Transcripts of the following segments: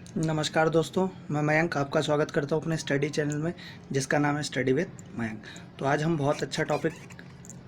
नमस्कार दोस्तों, मैं मयंक आपका स्वागत करता हूँ अपने स्टडी चैनल में जिसका नाम है स्टडी विद मयंक। तो आज हम बहुत अच्छा टॉपिक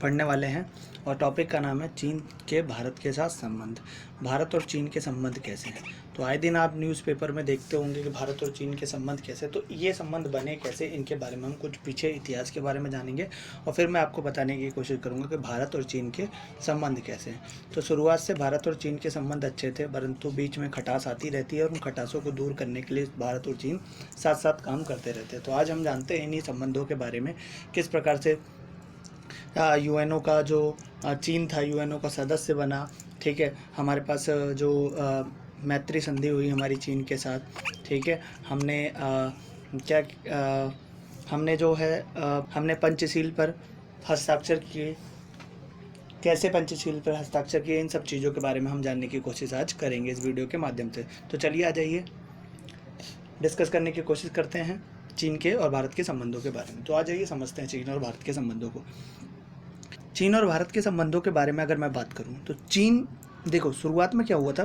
पढ़ने वाले हैं और टॉपिक का नाम है चीन के भारत के साथ संबंध। भारत और चीन के संबंध कैसे हैं। तो आए दिन आप न्यूज़पेपर में देखते होंगे कि भारत और चीन के संबंध कैसे, तो ये संबंध बने कैसे, इनके बारे में हम कुछ पीछे इतिहास के बारे में जानेंगे और फिर मैं आपको बताने की कोशिश करूँगा कि भारत और चीन के संबंध कैसे हैं। तो शुरुआत से भारत और चीन के संबंध अच्छे थे, परंतु बीच में खटास आती रहती है और उन खटासों को दूर करने के लिए भारत और चीन साथ साथ काम करते रहते हैं। तो आज हम जानते हैं इन्हीं संबंधों के बारे में, किस प्रकार से यूएनओ का जो चीन था यूएनओ का सदस्य बना। ठीक है, हमारे पास जो मैत्री संधि हुई हमारी चीन के साथ। ठीक है, हमने जो है हमने पंचशील पर हस्ताक्षर किए, कैसे पंचशील पर हस्ताक्षर किए, इन सब चीज़ों के बारे में हम जानने की कोशिश आज करेंगे इस वीडियो के माध्यम से। तो चलिए आ जाइए डिस्कस करने की कोशिश करते हैं चीन के और भारत के संबंधों के बारे में। तो आ जाइए समझते हैं चीन और भारत के संबंधों को। चीन और भारत के संबंधों के बारे में अगर मैं बात करूं तो चीन, देखो शुरुआत में क्या हुआ था,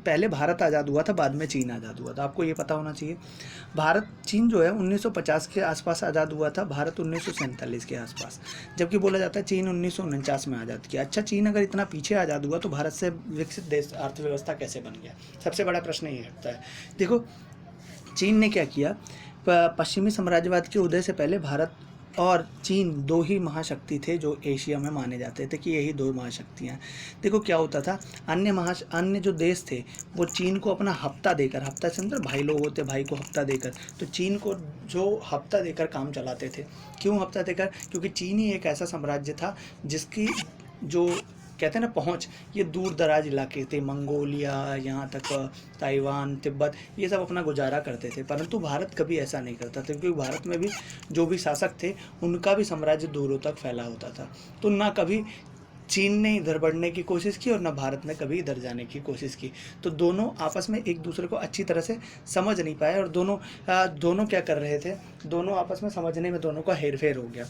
पहले भारत आज़ाद हुआ था, बाद में चीन आज़ाद हुआ था। आपको ये पता होना चाहिए। चीन जो है 1950 के आसपास आज़ाद हुआ था, भारत 1947 के आसपास, जबकि बोला जाता है चीन 1949 में आज़ाद किया। अच्छा, चीन अगर इतना पीछे आज़ाद हुआ तो भारत से विकसित देश अर्थव्यवस्था कैसे बन गया, सबसे बड़ा प्रश्न ये उठता है। देखो चीन ने क्या किया, पश्चिमी साम्राज्यवाद के उदय से पहले भारत और चीन दो ही महाशक्ति थे जो एशिया में माने जाते थे कि यही दो महाशक्तियाँ हैं। देखो क्या होता था, अन्य जो देश थे वो चीन को अपना हफ्ता देकर, हफ्ता से मतलब भाई लोग होते, भाई को हफ्ता देकर, तो चीन को जो हफ्ता देकर काम चलाते थे। क्यों हफ्ता देकर? क्योंकि चीन ही एक ऐसा साम्राज्य था जिसकी जो कहते हैं ना पहुँच, ये दूर दराज इलाके थे, मंगोलिया, यहाँ तक ताइवान, तिब्बत, ये सब अपना गुजारा करते थे। परंतु भारत कभी ऐसा नहीं करता था, क्योंकि भारत में भी जो भी शासक थे उनका भी साम्राज्य दूरों तक फैला होता था। तो ना कभी चीन ने इधर बढ़ने की कोशिश की और ना भारत ने कभी इधर जाने की कोशिश की। तो दोनों आपस में एक दूसरे को अच्छी तरह से समझ नहीं पाए और दोनों क्या कर रहे थे, दोनों आपस में समझने में दोनों का हेरफेर हो गया।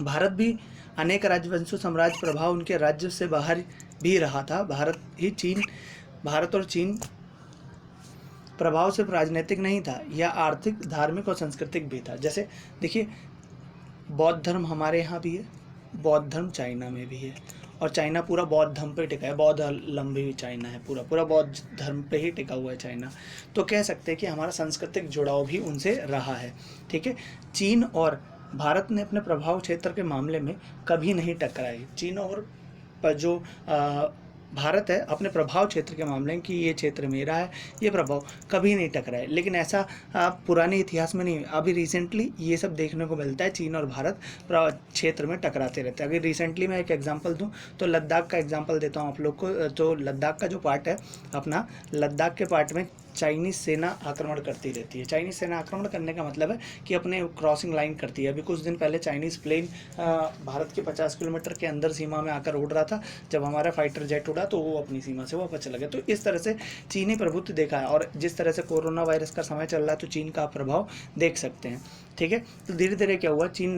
भारत भी अनेक राजवंशों साम्राज्य प्रभाव उनके राज्य से बाहर भी रहा था। भारत और चीन प्रभाव सिर्फ राजनीतिक नहीं था, यह आर्थिक, धार्मिक और सांस्कृतिक भी था। जैसे देखिए, बौद्ध धर्म हमारे यहाँ भी है, बौद्ध धर्म चाइना में भी है, और चाइना पूरा बौद्ध धर्म पे टिका है। बौद्ध लंबी चाइना है, पूरा बौद्ध धर्म पे ही टिका हुआ है चाइना। तो कह सकते हैं कि हमारा सांस्कृतिक जुड़ाव भी उनसे रहा है। ठीक है, चीन और भारत ने अपने प्रभाव क्षेत्र के मामले में कभी नहीं टकराए। चीन और जो भारत है अपने प्रभाव क्षेत्र के मामले में कि ये क्षेत्र मेरा है, ये प्रभाव कभी नहीं टकराए। लेकिन ऐसा पुराने इतिहास में नहीं, अभी रिसेंटली ये सब देखने को मिलता है, चीन और भारत क्षेत्र में टकराते रहते हैं। अगर रिसेंटली मैं एक एग्जांपल दूं तो लद्दाख का एग्जांपल देता हूं आप लोग को। तो लद्दाख का जो पार्ट है अपना, लद्दाख के पार्ट में चाइनीज़ सेना आक्रमण करती रहती है। चाइनीज़ सेना आक्रमण करने का मतलब है कि अपने क्रॉसिंग लाइन करती है। अभी कुछ दिन पहले चाइनीज़ प्लेन भारत के 50 किलोमीटर के अंदर सीमा में आकर उड़ रहा था, जब हमारा फाइटर जेट उड़ा तो वो अपनी सीमा से वापस चला गया। तो इस तरह से चीनी प्रभुत्व देखा है, और जिस तरह से कोरोना वायरस का समय चल रहा है तो चीन का प्रभाव देख सकते हैं। ठीक है, तो धीरे धीरे क्या हुआ, चीन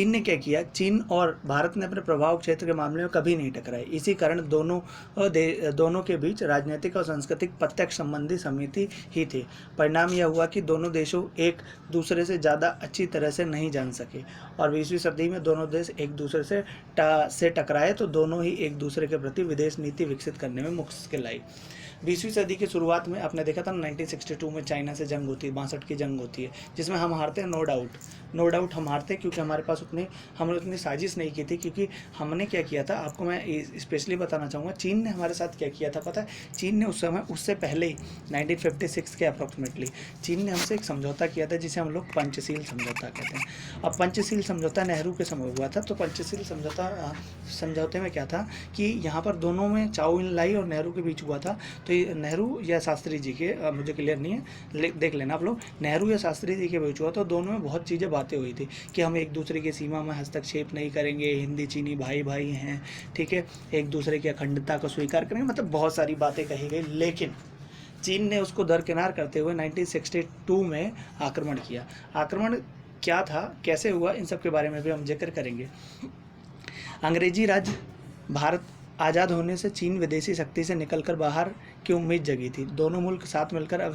ने क्या किया, चीन और भारत ने अपने प्रभाव क्षेत्र के मामले में कभी नहीं टकराए। इसी कारण दोनों के बीच राजनीतिक और सांस्कृतिक प्रत्यक्ष संबंधी समिति ही थी। परिणाम यह हुआ कि दोनों देशों एक दूसरे से ज़्यादा अच्छी तरह से नहीं जान सके, और 20वीं सदी में दोनों देश एक दूसरे से टकराए तो दोनों ही एक दूसरे के प्रति विदेश नीति विकसित करने में मुश्किल आई। 20वीं सदी की शुरुआत में आपने देखा था 1962 में चाइना से जंग होती है, 62 की जंग होती है, जिसमें हम हारते हैं। नो डाउट हम हारते हैं, क्योंकि हमारे पास हमने उतनी साजिश नहीं की थी। क्योंकि हमने क्या किया था, आपको मैं स्पेशली बताना चाहूँगा, चीन ने हमारे साथ क्या किया था पता है। चीन ने उससे पहले ही 1956 के अप्रॉक्सीमेटली चीन ने हमसे एक समझौता किया था जिसे हम लोग पंचशील समझौता कहते हैं। अब पंचशील समझौता नेहरू के समय हुआ था। तो पंचशील समझौते में क्या था कि यहाँ पर दोनों में चाओ इन लाई और नेहरू के बीच हुआ था। तो नेहरू या शास्त्री जी के, मुझे क्लियर नहीं है, देख लेना आप लोग, नेहरू या शास्त्री जी के बीच हुआ। तो दोनों में बहुत चीज़ें बातें हुई थी कि हम एक दूसरे की सीमा में हस्तक्षेप नहीं करेंगे, हिंदी चीनी भाई भाई हैं, ठीक है, एक दूसरे की अखंडता को स्वीकार करेंगे, मतलब बहुत सारी बातें कही गई। लेकिन चीन ने उसको दरकिनार करते हुए 1962 में आक्रमण किया। आक्रमण क्या था, कैसे हुआ, इन सब के बारे में भी हम जिक्र करेंगे। अंग्रेजी राज्य भारत आज़ाद होने से चीन विदेशी शक्ति से निकलकर बाहर की उम्मीद जगी थी। दोनों मुल्क साथ मिलकर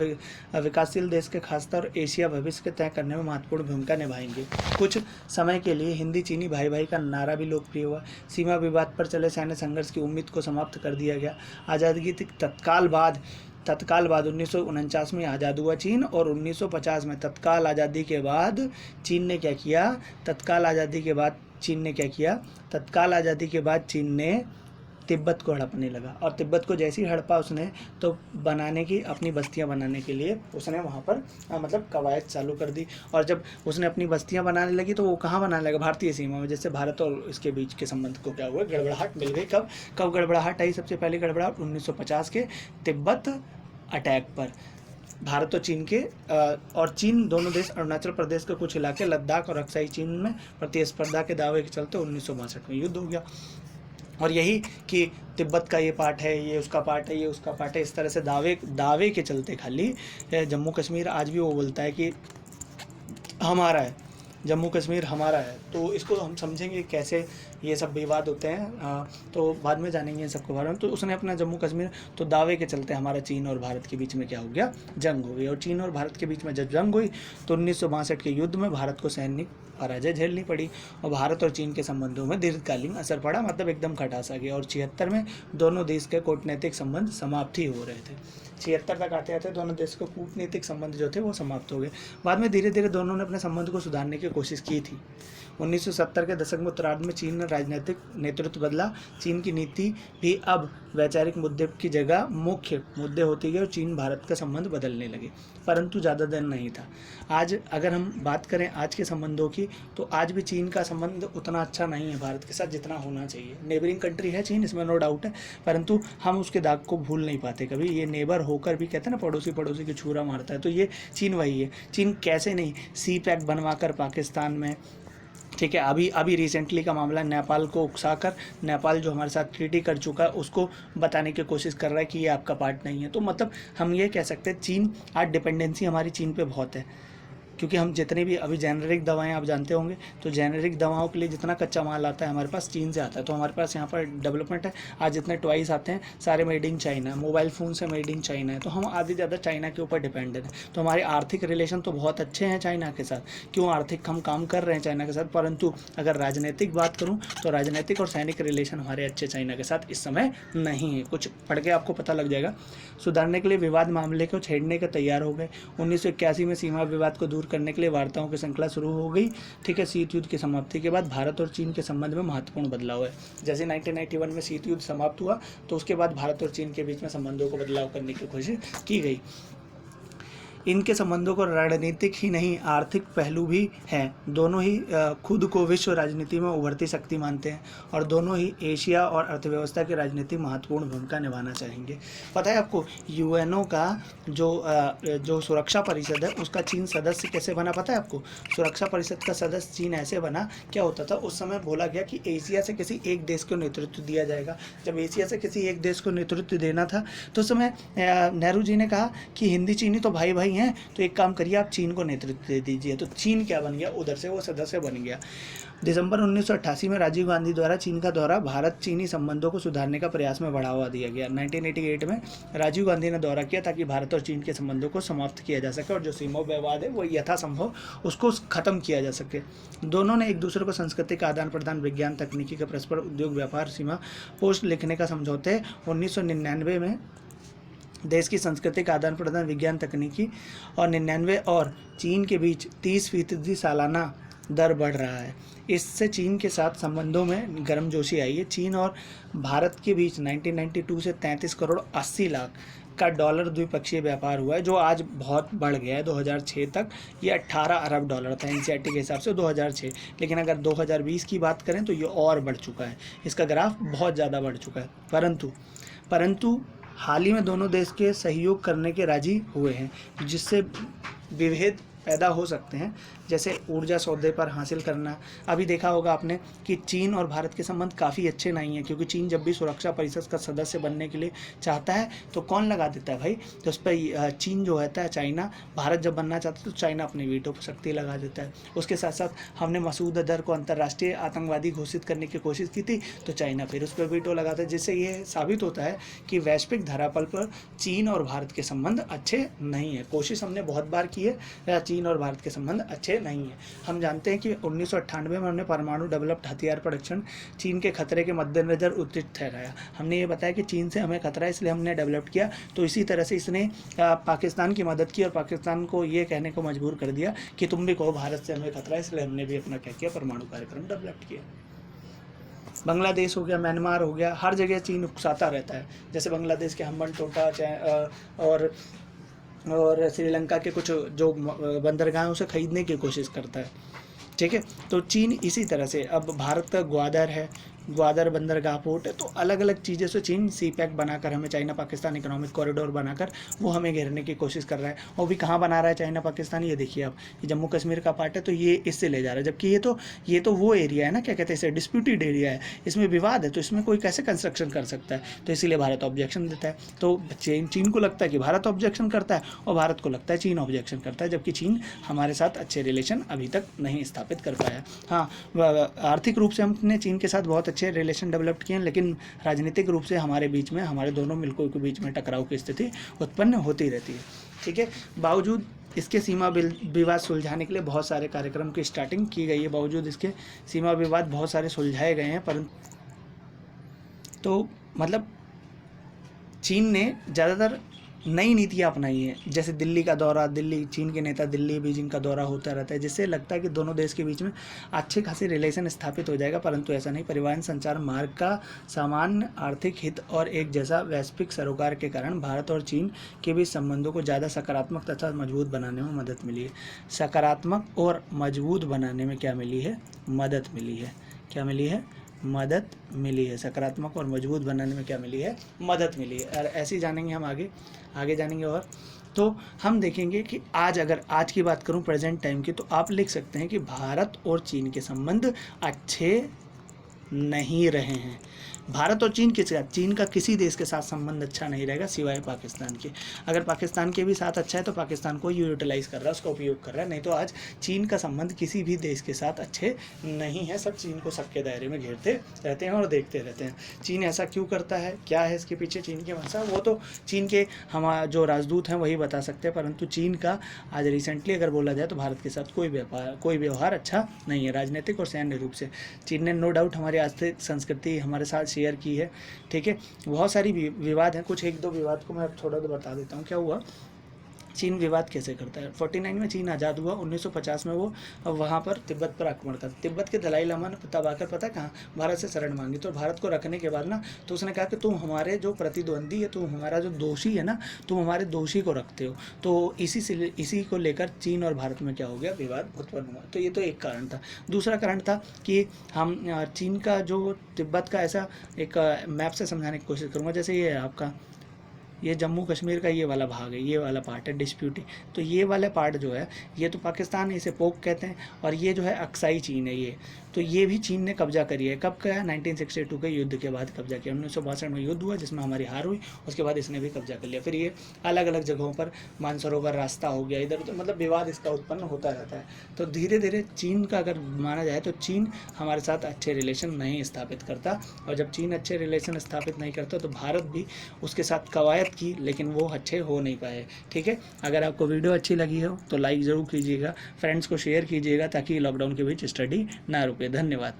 विकासशील देश के खासतौर एशिया भविष्य के तय करने में महत्वपूर्ण भूमिका निभाएंगे। कुछ समय के लिए हिंदी चीनी भाई भाई का नारा भी लोकप्रिय हुआ। सीमा विवाद पर चले सैन्य संघर्ष की उम्मीद को समाप्त कर दिया गया। आज़ादी के तत्काल बाद 1949 में आज़ाद हुआ चीन, और 1950 में तत्काल आज़ादी के बाद चीन ने क्या किया? तत्काल आज़ादी के बाद चीन ने तिब्बत को हड़पने लगा, और तिब्बत को जैसे ही हड़पा उसने, तो अपनी बस्तियां बनाने के लिए उसने वहाँ पर मतलब कवायद चालू कर दी। और जब उसने अपनी बस्तियां बनाने लगी तो वो कहाँ बनाने लगा? भारतीय सीमा में। जैसे भारत और इसके बीच के संबंध को क्या हुआ? गड़बड़ाहट मिल गई। कब गड़बड़ाहट आई? सबसे पहले गड़बड़ाहट 1950 के तिब्बत अटैक पर। भारत और चीन दोनों देश अरुणाचल प्रदेश के कुछ इलाके लद्दाख और अक्साई चीन में प्रतिस्पर्धा के दावे के चलते 1962 में युद्ध हो गया। और यही कि तिब्बत का ये पार्ट है, ये उसका पार्ट है, ये उसका पार्ट है, इस तरह से दावे के चलते खाली जम्मू कश्मीर आज भी वो बोलता है कि हमारा है, जम्मू कश्मीर हमारा है। तो इसको हम समझेंगे कैसे ये सब विवाद होते हैं, तो बाद में जानेंगे इन सबके बारे में। तो उसने अपना जम्मू कश्मीर, तो दावे के चलते हमारा चीन और भारत के बीच में क्या हो गया? जंग हो गई। और चीन और भारत के बीच में जब जंग हुई तो 1962 के युद्ध में भारत को सैनिक पराजय झेलनी पड़ी, और भारत और चीन के संबंधों में दीर्घकालीन असर पड़ा, मतलब एकदम खटासा गया। और 76 में दोनों देश के कूटनीतिक संबंध समाप्त ही हो रहे थे। 76 तक आते आते दोनों देश के कूटनीतिक संबंध जो थे वो समाप्त हो गए। बाद में धीरे धीरे दोनों ने अपने संबंध को सुधारने की कोशिश की थी। 1970 के दशक में उत्तरार्ध में चीन ने राजनीतिक नेतृत्व बदला। चीन की नीति भी अब वैचारिक मुद्दे की जगह मुख्य मुद्दे होती गए और चीन भारत का संबंध बदलने लगे, परंतु ज़्यादा दिन नहीं था। आज अगर हम बात करें आज के संबंधों की, तो आज भी चीन का संबंध उतना अच्छा नहीं है भारत के साथ जितना होना चाहिए। नेबरिंग कंट्री है चीन, इसमें नो डाउट है, परंतु हम उसके दाग को भूल नहीं पाते कभी। ये नेबर होकर भी कहते हैं ना, पड़ोसी की छुरा मारता है, तो ये चीन वही है। चीन कैसे नहीं, सी पैक बनवाकर पाकिस्तान में, ठीक है, अभी रिसेंटली का मामला नेपाल को उकसाकर, नेपाल जो हमारे साथ ट्रीटी कर चुका है उसको बताने की कोशिश कर रहा है कि ये आपका पार्ट नहीं है। तो मतलब हम ये कह सकते हैं चीन, आज डिपेंडेंसी हमारी चीन पे बहुत है, क्योंकि हम जितने भी अभी जेनरिक दवाएं आप जानते होंगे, तो जेनरिक दवाओं के लिए जितना कच्चा माल आता है हमारे पास चीन से आता है। तो हमारे पास यहाँ पर डेवलपमेंट है। आज जितने टॉयज़ आते हैं सारे मेड इन चाइना है, मोबाइल फ़ोन से मेड इन चाइना है, तो हम आधी ज़्यादा चाइना के ऊपर डिपेंडेंट हैं। तो हमारे आर्थिक रिलेशन तो बहुत अच्छे हैं चाइना के साथ, क्यों आर्थिक हम काम कर रहे हैं चाइना के साथ, परंतु अगर राजनीतिक बात करूँ तो राजनीतिक और सैनिक रिलेशन हमारे अच्छे चाइना के साथ इस समय नहीं है। कुछ पढ़ के आपको पता लग जाएगा। सुधारने के लिए विवाद मामले को छेड़ने के तैयार हो गए। 1981 में सीमा विवाद को दूर करने के लिए वार्ताओं की श्रृंखला शुरू हो गई। ठीक है, शीत युद्ध की समाप्ति के बाद भारत और चीन के संबंध में महत्वपूर्ण बदलाव है। जैसे 1991 में शीत युद्ध समाप्त हुआ तो उसके बाद भारत और चीन के बीच में संबंधों को बदलाव करने की कोशिश की गई। इनके संबंधों को रणनीतिक ही नहीं आर्थिक पहलू भी हैं। दोनों ही खुद को विश्व राजनीति में उभरती शक्ति मानते हैं और दोनों ही एशिया और अर्थव्यवस्था की राजनीति महत्वपूर्ण भूमिका निभाना चाहेंगे। पता है आपको यूएनओ का जो सुरक्षा परिषद है उसका चीन सदस्य कैसे बना? पता है आपको? सुरक्षा परिषद का सदस्य चीन ऐसे बना, क्या होता था उस समय बोला गया कि एशिया से किसी एक देश को नेतृत्व दिया जाएगा। जब एशिया से किसी एक देश को नेतृत्व देना था तो उस समय नेहरू जी ने कहा कि हिंदी चीनी तो भाई भाई हैं, तो एक काम करिए आप चीन को नेतृत्व दे दीजिए। तो चीन क्या बन गया? उधर से वो सदस्य बन गया। दिसंबर 1988 में राजीव गांधी द्वारा चीन का दौरा भारत चीनी संबंधों को सुधारने का प्रयास में बढ़ावा दिया गया। 1988 में राजीव गांधी ने दौरा किया ताकि भारत और चीन के संबंधों को समाप्त किया जा सके और जो सीमा विवाद है वो यथासंभव उसको खत्म किया जा सके। दोनों ने एक दूसरे को सांस्कृतिक आदान प्रदान, विज्ञान तकनीकी के परस्पर उद्योग, व्यापार, सीमा पोस्ट लिखने का समझौते 1999 में देश की सांस्कृतिक आदान प्रदान, विज्ञान तकनीकी और 99 और चीन के बीच 30% सालाना दर बढ़ रहा है। इससे चीन के साथ संबंधों में गर्मजोशी आई है। चीन और भारत के बीच 1992 से 33 करोड़ 80 लाख का डॉलर द्विपक्षीय व्यापार हुआ है, जो आज बहुत बढ़ गया है। 2006 तक ये 18 अरब डॉलर था एनसीईआरटी के हिसाब से 2006, लेकिन अगर 2020 की बात करें तो ये और बढ़ चुका है। इसका ग्राफ बहुत ज़्यादा बढ़ चुका है। परंतु हाल ही में दोनों देश के सहयोग करने के राजी हुए हैं, जिससे विभेद पैदा हो सकते हैं, जैसे ऊर्जा सौदे पर हासिल करना। अभी देखा होगा आपने कि चीन और भारत के संबंध काफ़ी अच्छे नहीं हैं, क्योंकि चीन जब भी सुरक्षा परिषद का सदस्य बनने के लिए चाहता है तो कौन लगा देता है भाई, तो उस पर चीन जो होता है, चाइना। भारत जब बनना चाहता है तो चाइना अपनी वीटो पर शक्ति लगा देता है। उसके साथ साथ हमने मसूद अजहर को अंतर्राष्ट्रीय आतंकवादी घोषित करने की कोशिश की थी, तो चाइना फिर उस पर वीटो लगाता है, जिससे ये साबित होता है कि वैश्विक धरातल पर चीन और भारत के संबंध अच्छे नहीं है। कोशिश हमने बहुत बार की है, चीन और भारत के संबंध अच्छे नहीं है। हम जानते हैं कि 1998 में हमने परमाणु डेवलप्ड हथियार परीक्षण चीन के खतरे के मद्देनजर उचित ठहराया। हमने ये बताया कि चीन से हमें खतरा है, इसलिए हमने डेवलप किया। तो इसी तरह से इसने पाकिस्तान की मदद की और पाकिस्तान को ये कहने को मजबूर कर दिया कि तुम भी कहो भारत से हमें खतरा है, इसलिए हमने भी अपना क्या किया, परमाणु कार्यक्रम डेवलप किया। बांग्लादेश हो गया, म्यांमार हो गया, हर जगह चीन उकसाता रहता है। जैसे बांग्लादेश के हम्बन टोटा और श्रीलंका के कुछ जो बंदरगाह उसे खरीदने की कोशिश करता है, ठीक है। तो चीन इसी तरह से, अब भारत का ग्वादर है, ग्वादर बंदरगाह पोर्ट है, तो अलग अलग चीज़ें से चीन सी पैक बनाकर हमें, चाइना पाकिस्तान इकोनॉमिक कॉरिडोर बनाकर वो हमें घेरने की कोशिश कर रहा है। और भी कहाँ बना रहा है चाइना पाकिस्तान, ये देखिए आप, ये जम्मू कश्मीर का पार्ट है तो ये इससे ले जा रहा है, जबकि ये तो वो एरिया है ना, क्या कहते हैं इसे, डिस्प्यूटेड एरिया है, इसमें विवाद है, तो इसमें कोई कैसे कंस्ट्रक्शन कर सकता है, तो इसीलिए भारत ऑब्जेक्शन देता है। तो चीन को लगता है कि भारत ऑब्जेक्शन करता है और भारत को लगता है चीन ऑब्जेक्शन करता है, जबकि चीन हमारे साथ अच्छे रिलेशन अभी तक नहीं स्थापित कर पाया। हाँ, आर्थिक रूप से हमने चीन के साथ बहुत अच्छे रिलेशन डेवलप किए हैं, लेकिन राजनीतिक रूप से हमारे बीच में, हमारे दोनों मुल्कों के बीच में टकराव की स्थिति उत्पन्न होती रहती है, ठीक है। बावजूद इसके सीमा विवाद सुलझाने के लिए बहुत सारे कार्यक्रम की स्टार्टिंग की गई है, बावजूद इसके सीमा विवाद बहुत सारे सुलझाए गए हैं, परंतु तो मतलब चीन ने ज़्यादातर नई नीतियाँ अपनाई हैं। जैसे दिल्ली का दौरा, दिल्ली, चीन के नेता दिल्ली बीजिंग का दौरा होता रहता है, जिससे लगता है कि दोनों देश के बीच में अच्छे खासे रिलेशन स्थापित हो जाएगा, परंतु ऐसा नहीं। परिवहन संचार मार्ग का सामान्य आर्थिक हित और एक जैसा वैश्विक सरोकार के कारण भारत और चीन के बीच संबंधों को ज़्यादा सकारात्मक तथा मजबूत बनाने में मदद मिली है। सकारात्मक और मजबूत बनाने में क्या मिली है, मदद मिली है। क्या मिली है, मदद मिली है। सकारात्मक और मजबूत बनाने में क्या मिली है, मदद मिली है। और ऐसे ही जानेंगे हम आगे जानेंगे। और तो हम देखेंगे कि अगर आज की बात करूं प्रेजेंट टाइम की, तो आप लिख सकते हैं कि भारत और चीन के संबंध अच्छे नहीं रहे हैं। भारत और चीन के साथ, चीन का किसी देश के साथ संबंध अच्छा नहीं रहेगा सिवाय पाकिस्तान के। अगर पाकिस्तान के भी साथ अच्छा है तो पाकिस्तान को यूटिलाइज कर रहा है, उसका उपयोग कर रहा है, नहीं तो आज चीन का संबंध किसी भी देश के साथ अच्छे नहीं है। सब चीन को सबके दायरे में घेरते रहते हैं और देखते रहते हैं। चीन ऐसा क्यों करता है, क्या है इसके पीछे चीन की मंशा, वो तो चीन के हमारे जो राजदूत हैं वही बता सकते हैं, परंतु चीन का आज रिसेंटली अगर बोला जाए तो भारत के साथ कोई व्यवहार अच्छा नहीं है, राजनीतिक और सैन्य रूप से। चीन ने नो डाउट हमारी आर्थिक संस्कृति हमारे साथ शेयर की है, ठीक है। बहुत सारी विवाद हैं, कुछ एक दो विवाद को मैं अब थोड़ा बता देता हूँ। क्या हुआ, चीन विवाद कैसे करता है। 49 में चीन आज़ाद हुआ, 1950 में वो वहाँ पर तिब्बत पर आक्रमण कर, तिब्बत के दलाई लामा ने तब आकर पता कहाँ, भारत से शरण मांगी। तो भारत को रखने के बाद ना, तो उसने कहा कि तुम हमारे जो प्रतिद्वंदी है, तुम हमारा जो दोषी है ना, तुम हमारे दोषी को रखते हो। तो इसी को लेकर चीन और भारत में क्या हो गया, विवाद उत्पन्न हुआ। तो ये तो एक कारण था। दूसरा कारण था कि हम चीन का जो तिब्बत का ऐसा एक मैप से समझाने की कोशिश करूँगा। जैसे ये है आपका, ये जम्मू कश्मीर का ये वाला भाग है, ये वाला पार्ट है डिस्प्यूटी। तो ये वाला पार्ट जो है ये तो पाकिस्तान, इसे पोक कहते हैं, और ये जो है अक्साई चीन है ये। तो ये भी चीन ने कब्जा करी है। कब किया, 1962 के युद्ध के बाद कब्जा किया। 1962 में युद्ध हुआ जिसमें हमारी हार हुई, उसके बाद इसने भी कब्जा कर लिया। फिर ये अलग अलग जगहों पर, मानसरोवर रास्ता हो गया, इधर उधर, मतलब विवाद इसका उत्पन्न होता रहता है। तो धीरे धीरे चीन का अगर माना जाए तो चीन हमारे साथ अच्छे रिलेशन नहीं स्थापित करता, और जब चीन अच्छे रिलेशन स्थापित नहीं करता तो भारत भी उसके साथ कवायद की, लेकिन वो अच्छे हो नहीं पाए, ठीक है। अगर आपको वीडियो अच्छी लगी हो तो लाइक ज़रूर कीजिएगा, फ्रेंड्स को शेयर कीजिएगा, ताकि लॉकडाउन के बीच स्टडी ना रुके। धन्यवाद।